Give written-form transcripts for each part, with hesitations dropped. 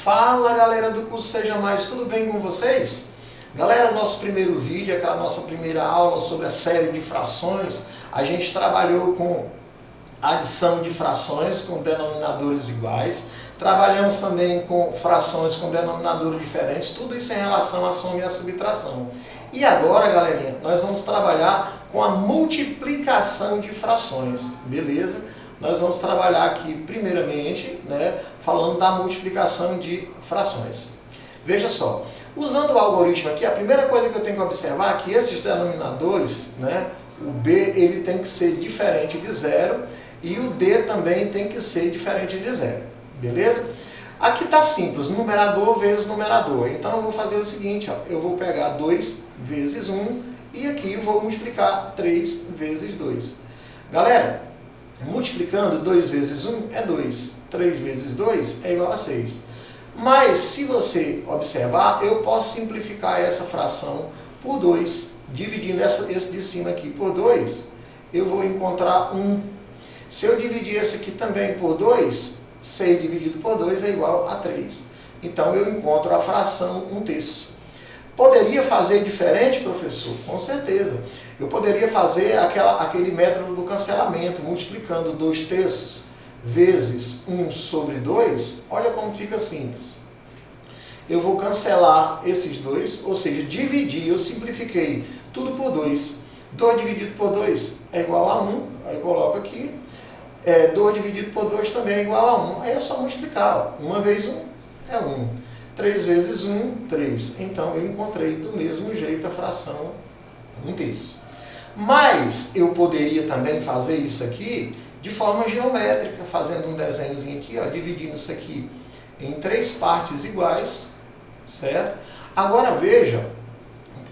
Fala galera do curso Seja Mais, tudo bem com vocês? Galera, nosso primeiro vídeo, aquela nossa primeira aula sobre a série de frações, a gente trabalhou com adição de frações com denominadores iguais, trabalhamos também com frações com denominadores diferentes, tudo isso em relação à soma e à subtração. E agora, galerinha, nós vamos trabalhar com a multiplicação de frações, beleza? Nós vamos trabalhar aqui, primeiramente, falando da multiplicação de frações. Veja só, usando o algoritmo aqui, a primeira coisa que eu tenho que observar é que esses denominadores, o B ele tem que ser diferente de zero e o D também tem que ser diferente de zero, beleza? Aqui está simples, numerador vezes numerador. Então eu vou fazer o seguinte, ó, eu vou pegar 2 vezes 1 e aqui vou multiplicar 3 vezes 2. Galera, multiplicando 2 vezes 1 é 2, 3 vezes 2 é igual a 6. Mas se você observar, eu posso simplificar essa fração por 2. Dividindo esse de cima aqui por 2, eu vou encontrar 1. Se eu dividir esse aqui também por 2, 6 dividido por 2 é igual a 3. Então eu encontro a fração 1/3. Poderia fazer diferente, professor? Com certeza. Eu poderia fazer aquele método do cancelamento, multiplicando 2/3 vezes 1 sobre 2. Olha como fica simples. Eu vou cancelar esses dois, ou seja, dividir, eu simplifiquei tudo por 2. 2 dividido por 2 é igual a 1, aí eu coloco aqui. 2 dividido por 2 também é igual a 1, aí é só multiplicar. 1 vezes 1 é 1. 3 vezes 1, 3. Então eu encontrei do mesmo jeito a fração 1/3. Mas eu poderia também fazer isso aqui de forma geométrica, fazendo um desenhozinho aqui, ó, dividindo isso aqui em 3 partes iguais, certo? Agora veja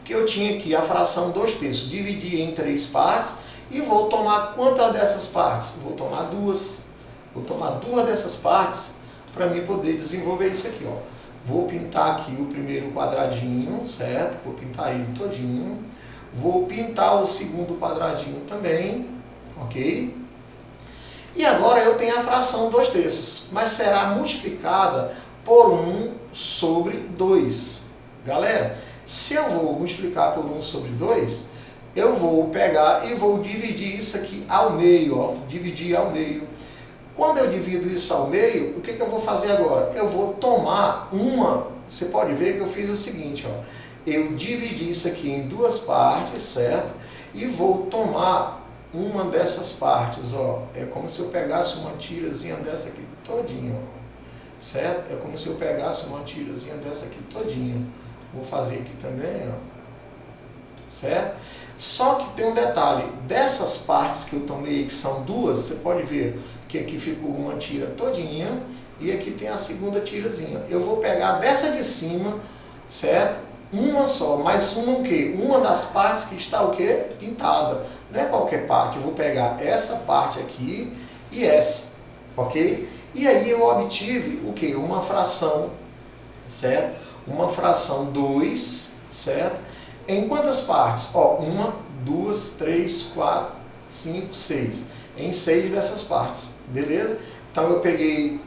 que eu tinha aqui a fração 2/3, dividir em 3 partes e vou tomar quantas dessas partes? Vou tomar 2. Vou tomar 2 dessas partes para mim poder desenvolver isso aqui, ó. Vou pintar aqui o primeiro quadradinho, certo? Vou pintar ele todinho. Vou pintar o segundo quadradinho também, ok? E agora eu tenho a fração 2/3, mas será multiplicada por 1 sobre 2. Galera, se eu vou multiplicar por 1 sobre 2, eu vou pegar e vou dividir isso aqui ao meio, ó, dividir ao meio. Quando eu divido isso ao meio, o que eu vou fazer agora? Eu vou tomar você pode ver que eu fiz o seguinte, ó, eu dividi isso aqui em 2 partes, certo? E vou tomar uma dessas partes, ó, é como se eu pegasse uma tirazinha dessa aqui todinha, ó, certo? É como se eu pegasse uma tirazinha dessa aqui todinha. Vou fazer aqui também, ó, certo? Só que tem um detalhe, dessas partes que eu tomei, que são 2, você pode ver que aqui ficou uma tira todinha e aqui tem a segunda tirazinha. Eu vou pegar dessa de cima, certo? Uma só, mas uma o quê? Uma das partes que está o quê? Pintada. Não é qualquer parte, eu vou pegar essa parte aqui e essa, ok? E aí eu obtive o quê? Uma fração, certo? Uma fração 2, certo? Em quantas partes? Ó, 1, 2, 3, 4, 5, 6. Em 6 dessas partes, beleza? Então eu peguei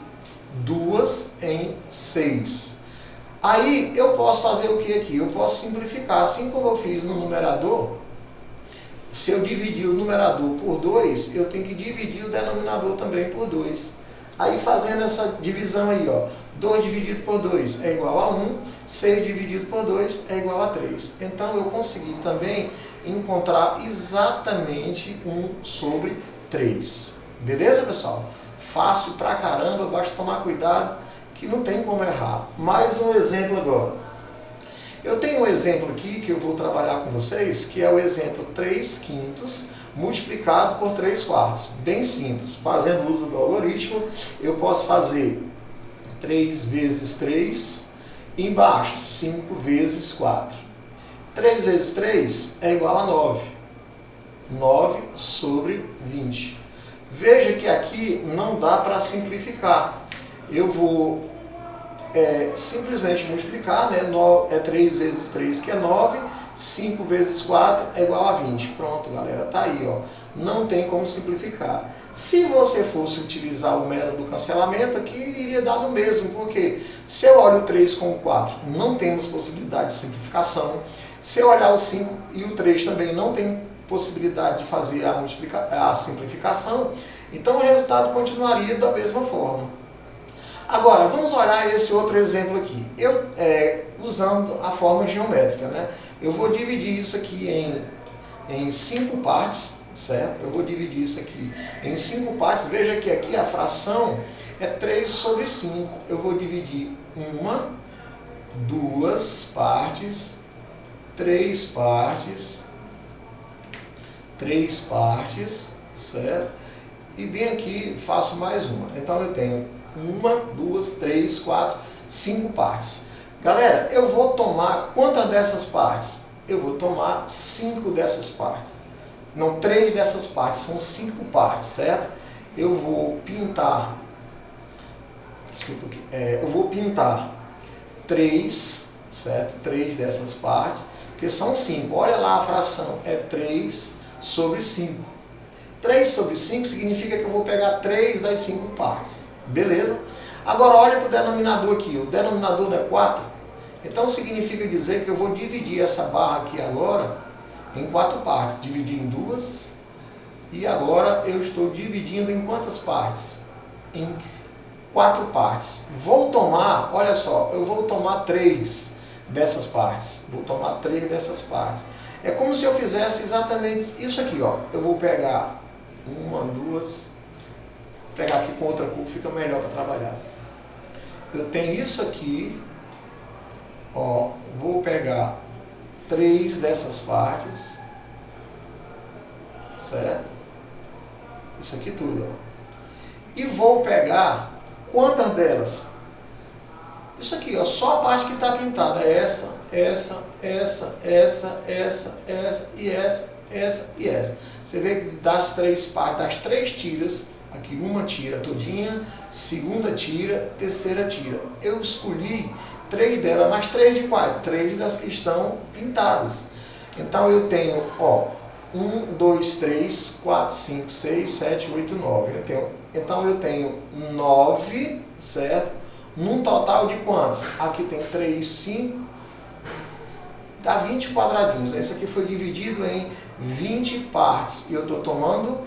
2 em 6. Aí eu posso fazer o que aqui? Eu posso simplificar, assim como eu fiz no numerador. Se eu dividir o numerador por 2, eu tenho que dividir o denominador também por 2. Aí fazendo essa divisão aí, ó, 2 dividido por 2 é igual a 1, 6 dividido por 2 é igual a 3. Então eu consegui também encontrar exatamente 1 sobre 3. Beleza, pessoal? Fácil pra caramba, basta tomar cuidado que não tem como errar. Mais um exemplo agora. Eu tenho um exemplo aqui que eu vou trabalhar com vocês, que é o exemplo 3/5 multiplicado por 3/4. Bem simples. Fazendo uso do algoritmo, eu posso fazer 3 vezes 3, embaixo 5 vezes 4. 3 vezes 3 é igual a 9. 9 sobre 20. Veja que aqui não dá para simplificar. Eu vou simplesmente multiplicar, né? 3 vezes 3 que é 9, 5 vezes 4 é igual a 20. Pronto, galera, tá aí, ó. não tem como simplificar. Se você fosse utilizar o método do cancelamento, aqui iria dar no mesmo, porque se eu olho o 3 com o 4, não temos possibilidade de simplificação. Se eu olhar o 5 e o 3 também não tem possibilidade de fazer a simplificação, então o resultado continuaria da mesma forma. Agora, vamos olhar esse outro exemplo aqui. Usando a forma geométrica, né? Eu vou dividir isso aqui em 5 partes, certo? Eu vou dividir isso aqui em 5 partes. Veja que aqui a fração é 3 sobre 5. Eu vou dividir 1, 2 partes, 3 partes, 3 partes, certo? E bem aqui faço mais uma. Então eu tenho 1, 2, 3, 4, 5 partes. Galera, eu vou tomar quantas dessas partes? Eu vou tomar 5 dessas partes. Não, 3 dessas partes, são 5 partes, certo? Eu vou pintar, desculpa aqui, eu vou pintar 3, certo? 3 dessas partes, porque são 5. Olha lá a fração, é 3 sobre 5. 3 sobre 5 significa que eu vou pegar 3 das 5 partes. Beleza? Agora olha para o denominador aqui. O denominador não é 4? Então significa dizer que eu vou dividir essa barra aqui agora em 4 partes. Dividir em 2. E agora eu estou dividindo em quantas partes? Em 4 partes. Vou tomar, olha só, eu vou tomar 3 dessas partes. Vou tomar 3 dessas partes. É como se eu fizesse exatamente isso aqui, ó. Eu vou pegar 1, 2, pegar aqui com outra cor, fica melhor para trabalhar. Eu tenho isso aqui, ó, vou pegar 3 dessas partes, certo? Isso aqui tudo, ó. E vou pegar quantas delas? Isso aqui, ó, só a parte que está pintada, essa e essa. Você vê que das 3 partes, das 3 tiras, aqui uma tira todinha, segunda tira, terceira tira. Eu escolhi 3 delas, mas 3 de quais? 3 das que estão pintadas. Então eu tenho, ó, 1, 2, 3, 4, 5, 6, 7, 8, 9. Então eu tenho 9, certo? Num total de quantos? Aqui tem 3, 5, dá 20 quadradinhos. Esse aqui foi dividido em 20 partes e eu estou tomando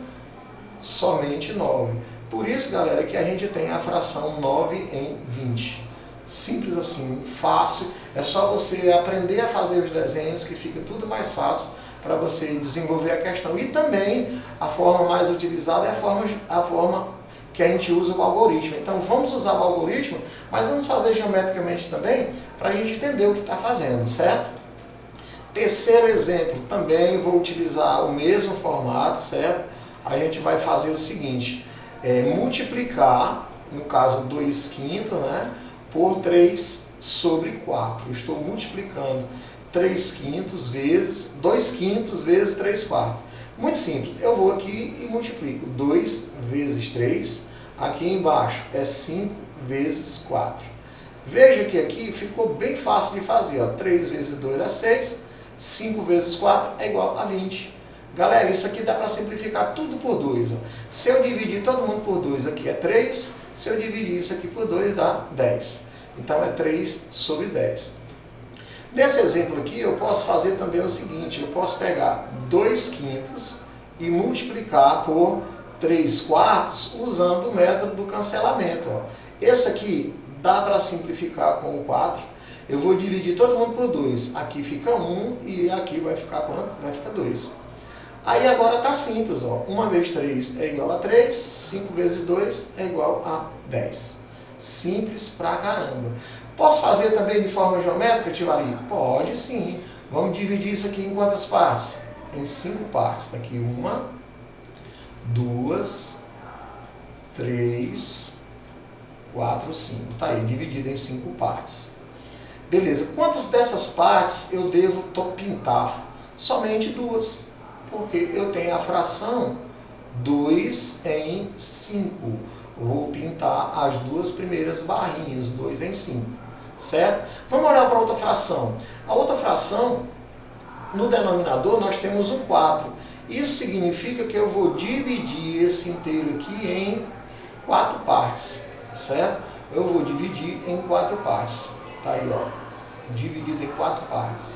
somente 9. Por isso, galera, que a gente tem a fração 9 em 20. Simples assim, fácil. É só você aprender a fazer os desenhos que fica tudo mais fácil para você desenvolver a questão. E também a forma mais utilizada é a forma que a gente usa o algoritmo. Então vamos usar o algoritmo, mas vamos fazer geometricamente também para a gente entender o que está fazendo, certo? Terceiro exemplo, também vou utilizar o mesmo formato, certo? A gente vai fazer o seguinte, multiplicar, no caso 2/5, né, por 3 sobre 4. Estou multiplicando 3/5 vezes, 2/5 vezes 3/4. Muito simples, eu vou aqui e multiplico 2 vezes 3, aqui embaixo é 5 vezes 4. Veja que aqui ficou bem fácil de fazer, ó. 3 vezes 2 dá 6, 5 vezes 4 é igual a 20. Galera, isso aqui dá para simplificar tudo por 2. Ó. Se eu dividir todo mundo por 2, aqui é 3, se eu dividir isso aqui por 2 dá 10. Então é 3 sobre 10. Nesse exemplo aqui eu posso fazer também o seguinte, eu posso pegar 2/5 e multiplicar por 3/4 usando o método do cancelamento. Ó. Esse aqui dá para simplificar com o 4. Eu vou dividir todo mundo por 2. Aqui fica 1 e aqui vai ficar quanto? Vai ficar 2. Aí agora está simples. Ó. 1 vezes 3 é igual a 3, 5 vezes 2 é igual a 10. Simples pra caramba. Posso fazer também de forma geométrica, Tivari? Pode sim. Vamos dividir isso aqui em quantas partes? Em 5 partes. Daqui 1, 2, 3, 4, 5. Está aí, dividido em 5 partes. Beleza. Quantas dessas partes eu devo pintar? Somente 2. Porque eu tenho a fração 2 em 5. Vou pintar as 2 primeiras barrinhas, 2 em 5. Certo? Vamos olhar para outra fração. A outra fração, no denominador, nós temos o 4. Isso significa que eu vou dividir esse inteiro aqui em 4 partes, certo? Eu vou dividir em 4 partes. Tá aí, ó, dividido em 4 partes.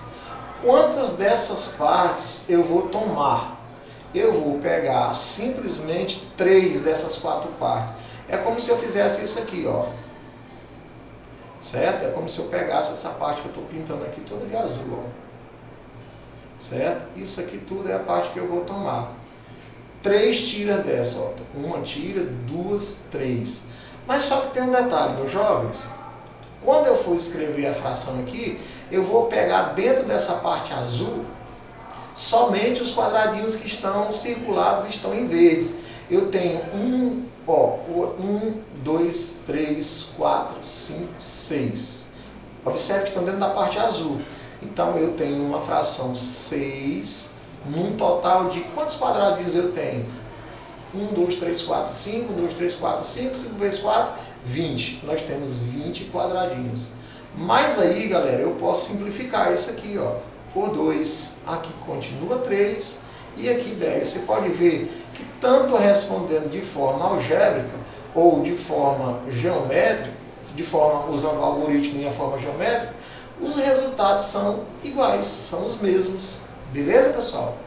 Quantas dessas partes eu vou tomar? Eu vou pegar simplesmente 3 dessas 4 partes. É como se eu fizesse isso aqui, ó. Certo? É como se eu pegasse essa parte que eu estou pintando aqui toda de azul, ó. Certo? Isso aqui tudo é a parte que eu vou tomar. 3 tiras dessa, ó. 1 tira, 2, 3. Mas só que tem um detalhe, meus jovens. Quando eu for escrever a fração aqui, eu vou pegar dentro dessa parte azul somente os quadradinhos que estão circulados, estão em verde. Eu tenho 1, 2, 3, 4, 5, 6. Observe que estão dentro da parte azul. Então eu tenho uma fração 6, num total de quantos quadradinhos eu tenho? 1, 2, 3, 4, 5, 1, 2, 3, 4, 5, 5 vezes 4, 20. Nós temos 20 quadradinhos. Mas aí, galera, eu posso simplificar isso aqui, ó, por 2. Aqui continua 3 e aqui 10. Você pode ver que tanto respondendo de forma algébrica ou de forma geométrica, usando o algoritmo em forma geométrica, os resultados são iguais, são os mesmos. Beleza, pessoal?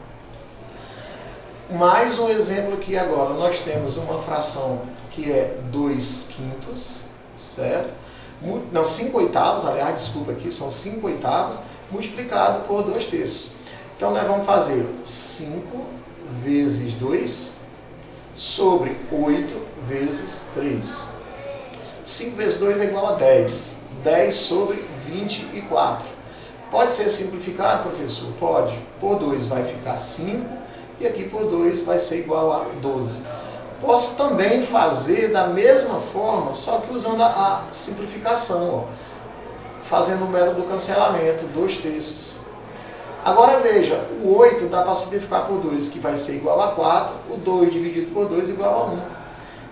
Mais um exemplo aqui agora. Nós temos uma fração que é 2/5, certo? Não, 5/8, aliás, desculpa aqui, são 5/8 multiplicado por 2/3. Então nós vamos fazer 5 vezes 2 sobre 8 vezes 3. 5 vezes 2 é igual a 10. 10 sobre 24. Pode ser simplificado, professor? Pode. Por 2 vai ficar 5 e aqui por 2 vai ser igual a 12. Posso também fazer da mesma forma, só que usando a simplificação, ó, fazendo o método do cancelamento, 2/3. Agora veja, o 8 dá para simplificar por 2, que vai ser igual a 4, o 2 dividido por 2 igual a 1.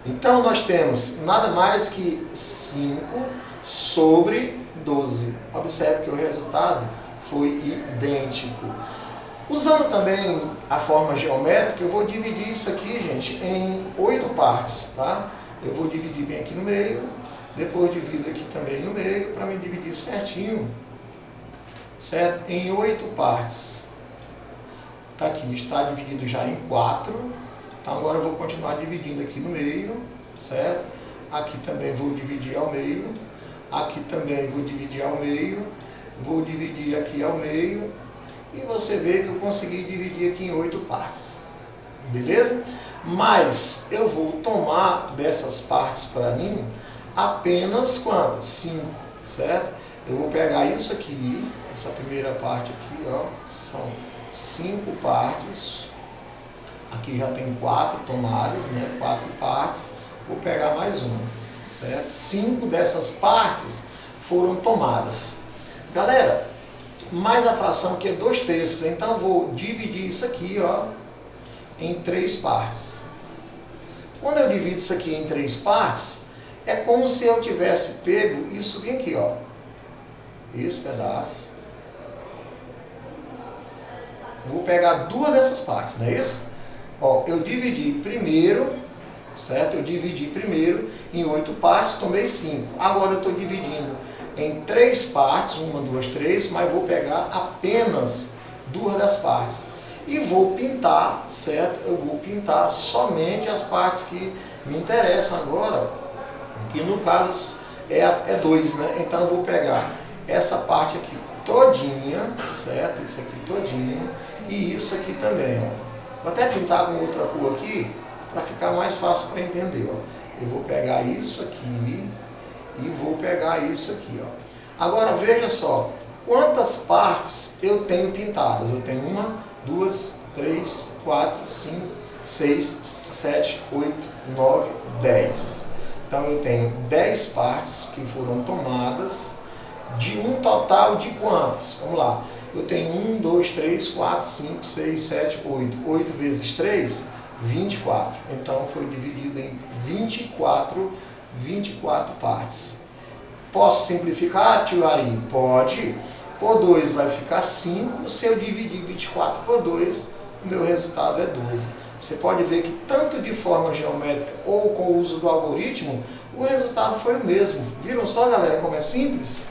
Então nós temos nada mais que 5 sobre 12. Observe que o resultado foi idêntico. Usando também a forma geométrica, eu vou dividir isso aqui, gente, em 8 partes, tá? Eu vou dividir bem aqui no meio, depois divido aqui também no meio, para me dividir certinho, certo? Em 8 partes. Tá aqui, está dividido já em 4. Então agora eu vou continuar dividindo aqui no meio, certo? Aqui também vou dividir ao meio. Aqui também vou dividir ao meio. Vou dividir aqui ao meio. E você vê que eu consegui dividir aqui em 8 partes. Beleza? Mas eu vou tomar dessas partes para mim apenas quantas? 5, certo? Eu vou pegar isso aqui, essa primeira parte aqui, ó, são 5 partes. Aqui já tem 4 tomadas, né? 4 partes. Vou pegar mais uma, certo? 5 dessas partes foram tomadas. Galera, mais a fração que é 2/3, então vou dividir isso aqui, ó, em 3 partes. Quando eu divido isso aqui em 3 partes, é como se eu tivesse pego isso bem aqui, ó, esse pedaço. Vou pegar 2 dessas partes, não é isso? Ó, eu dividi primeiro, certo? Eu dividi primeiro em 8 partes, tomei 5. Agora eu estou dividindo em 3 partes, 1, 2, 3, mas vou pegar apenas 2 das partes. E vou pintar, certo? Eu vou pintar somente as partes que me interessam agora, que no caso é 2, né? Então eu vou pegar essa parte aqui todinha, certo? Isso aqui todinho e isso aqui também, ó. Vou até pintar com outra cor aqui, para ficar mais fácil para entender, ó. Eu vou pegar isso aqui e vou pegar isso aqui, ó. Agora veja só, quantas partes eu tenho pintadas? Eu tenho 1, 2, 3, 4, 5, 6, 7, 8, 9, 10. Então eu tenho 10 partes que foram tomadas de um total de quantas? Vamos lá. Eu tenho 1, 2, 3, 4, 5, 6, 7, 8. 8 vezes 3, 24. Então foi dividido em 24 partes. Posso simplificar, tio Ari? Pode. Por 2 vai ficar 5. Se eu dividir 24 por 2, o meu resultado é 12. Você pode ver que tanto de forma geométrica ou com o uso do algoritmo, o resultado foi o mesmo. Viram só, galera, como é simples?